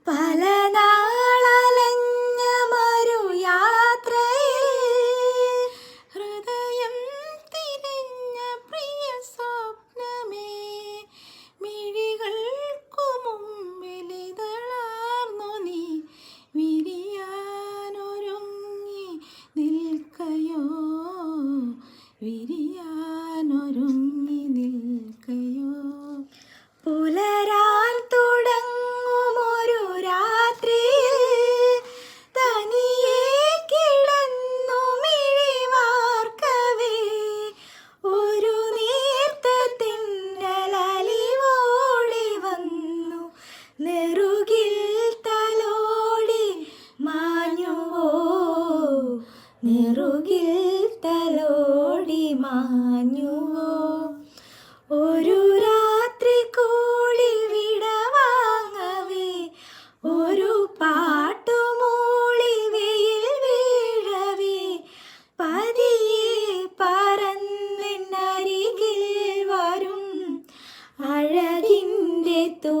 പല നാളലഞ്ഞ മറുയാത്രയിൽ ഹൃദയം തിരിഞ്ഞ പ്രിയ സ്വപ്നമേ, മിഴികൾക്കു മുമ്പിലിതളാർന്നു നീ വിരിയാനൊരുങ്ങി നിൽക്കയോ, വിരിയാനൊരുങ്ങി നിൽക്കയോ. പുലരാൻ തുടങ്ങുമൊരു രാത്രിയിൽ തനിയെ കിടന്നു മിഴിവാർക്കവേ, ഒരു നേർത്ത തിന്നലലിവോളി വന്നു നെറുകിൽ തലോടി മാഞ്ഞുവോ, നെറുകിൽ തലോടി മാഞ്ഞുവോ. ഒരു രാത്രി കൂടി വിടവാങ്ങവേ, ഒരു പാട്ടുമൂളി വെയിൽ വീഴവേ, പതിയെ പറന്നെന്നരികിൽ വരും അഴകിൻ്റെ തൂ